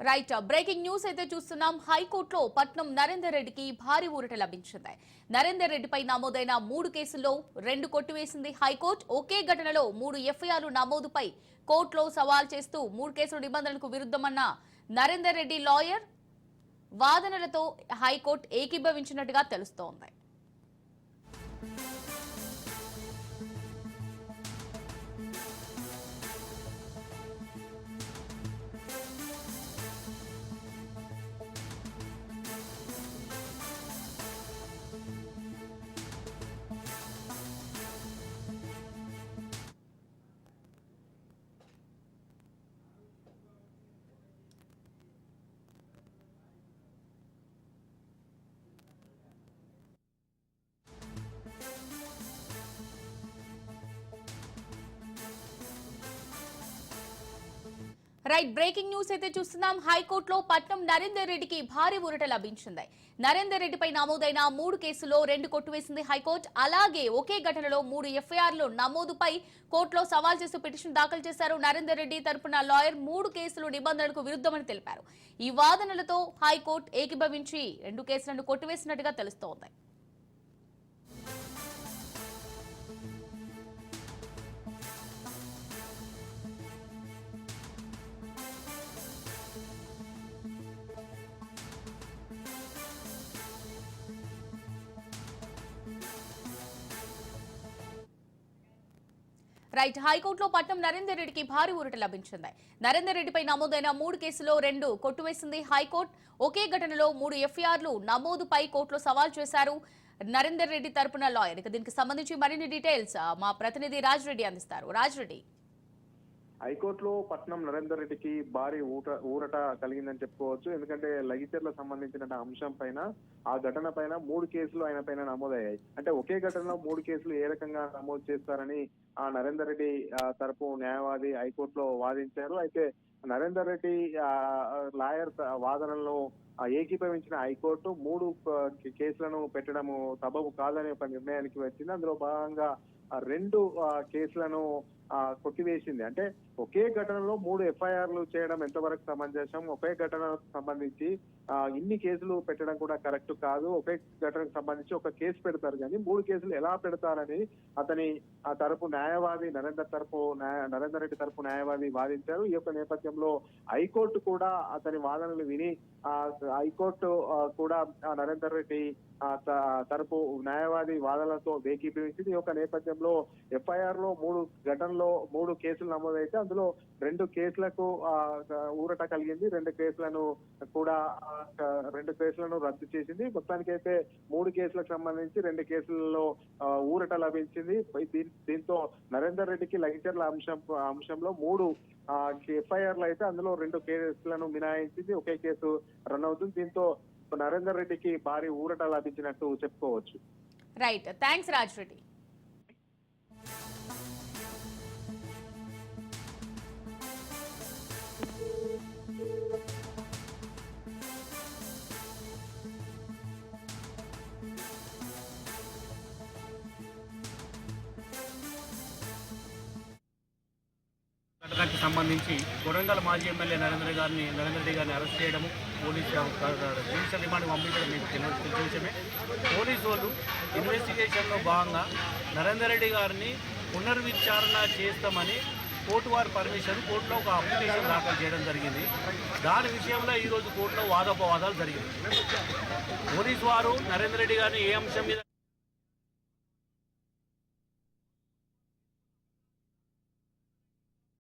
Right breaking news అయితే చూస్తున్నాం. హైకోర్టులో పట్నం నరేందర్ రెడ్డికి భారీ ఊరట లభించింది. నరేందర్ రెడ్డిపై నమోదైన 3 కేసుల్లో 2 కొట్టివేసింది హైకోర్టు. ఒకే ఘటనలో 3 ఎఫ్ఐఆర్లు నమోదుపై కోర్టులో సవాల్ చేస్తూ 3 కేసుల నిబంధనలకు విరుద్ధమన్న నరేందర్ రెడ్డి లాయర్ వాదనలతో హైకోర్టు ఏకీభవించినట్టుగా తెలుస్తోంది. రైట్ బ్రేకింగ్ న్యూస్ అయితే చూస్తున్నాం. హైకోర్టులో పట్నం నరేందర్ రెడ్డికి భారీ ఊరట లభించింది. నరేందర్ రెడ్డిపై నమోదైన 3 కేసుల్లో 2 కొట్టివేసింది హైకోర్టు. అలాగే ఒకే ఘటనలో 3 ఎఫ్ఐఆర్లు నమోదుపై కోర్టులో సవాల్ చేస్తూ పిటిషన్ దాఖలు చేశారు. నరేందర్ రెడ్డి తరపున లాయర్ 3 కేసులు నిబంధనలకు విరుద్ధమని తెలిపారు. ఈ వాదనలతో హైకోర్టు ఏకీభవించి 2 కేసులను కొట్టివేసినట్టుగా తెలుస్తోంది. రైట్ హైకోర్టులో పట్నం నరేందర్ రెడ్డికి భారీ ఊరట లభించింది. నరేందర్ రెడ్డిపై నమోదైన 3 కేసుల్లో 2 కొట్టివేసింది హైకోర్టు. ఒకే ఘటనలో 3 ఎఫ్ఐఆర్లు నమోదుపై కోర్టులో సవాల్ చేశారు నరేందర్ రెడ్డి తరపున లాయర్. దీనికి సంబంధించి మరిన్ని డీటెయిల్స్ మా ప్రతినిధి రాజ్ రెడ్డి అందిస్తారు. రాజ్ రెడ్డి, హైకోర్టులో పట్నం నరేందర్ రెడ్డికి భారీ ఊరట కలిగిందని చెప్పుకోవచ్చు. ఎందుకంటే లగిచర్లకు సంబంధించిన అంశం పైన, ఆ ఘటన పైన 3 కేసులు ఆయన పైన నమోదయ్యాయి. అంటే ఒకే ఘటనలో 3 కేసులు ఏ రకంగా నమోదు చేస్తారని ఆ నరేందర్ రెడ్డి తరపు న్యాయవాది హైకోర్టులో వాదించారు. అయితే నరేందర్ రెడ్డి లాయర్ వాదనలను ఏకీభవించిన హైకోర్టు 3 కేసులను పెట్టడము సబబు కాదని ఒక నిర్ణయానికి వచ్చింది. అందులో భాగంగా 2 కేసులను కొట్టివేసింది. అంటే ఒకే ఘటనలో 3 ఎఫ్ఐఆర్లు చేయడం ఎంతవరకు సమంజసం, ఒకే ఘటనకు సంబంధించి ఇన్ని కేసులు పెట్టడం కూడా కరెక్ట్ కాదు. ఒకే ఘటనకు సంబంధించి ఒక కేసు పెడతారు కానీ 3 కేసులు ఎలా పెడతారని అతని తరపు న్యాయవాది నరేందర్ రెడ్డి తరపు న్యాయవాది వాదించారు. ఈ యొక్క నేపథ్యంలో హైకోర్టు కూడా అతని వాదనలు విని హైకోర్టు కూడా నరేందర్ రెడ్డి తరపు న్యాయవాది వాదనలతో ఏకీభవించింది. ఈ యొక్క నేపథ్యంలో ఎఫ్ఐఆర్ లో 3 ఘటనలో 3 కేసులు నమోదైతే అందులో 2 కేసులకు ఊరట కలిగింది. 2 కేసులను రద్దు చేసింది. మొత్తానికైతే 3 కేసులకు సంబంధించి 2 కేసులలో ఊరట లభించింది. దీంతో నరేందర్ రెడ్డికి లగిచర్ల అంశంలో 3 ఎఫ్ఐఆర్లు అయితే అందులో 2 కేసులను మినహాయించింది. ఒకే కేసు రన్ అవుతుంది. దీంతో నరేందర్ రెడ్డికి భారీ ఊరట లభించినట్టు చెప్పుకోవచ్చు. Right, thanks Raj Reddy. ఘటనకు సంబంధించి కొడంగల్ మాజీ ఎమ్మెల్యే నరేందర్ రెడ్డి గారిని అరెస్ట్ చేయడము, పోలీసు రిమాండ్కి పంపించడం మీకు తెలిసిన విషయమే. పోలీసు వాళ్ళు ఇన్వెస్టిగేషన్లో భాగంగా నరేందర్ రెడ్డి గారిని పునర్విచారణ చేస్తామని కోర్టు వారి పర్మిషన్ కోర్టులో ఒక అప్లికేషన్ దాఖలు చేయడం జరిగింది. దాని విషయంలో ఈరోజు కోర్టులో వాదోపవాదాలు జరిగింది. పోలీసు వారు నరేందర్ రెడ్డి గారిని ఏ అంశం మీద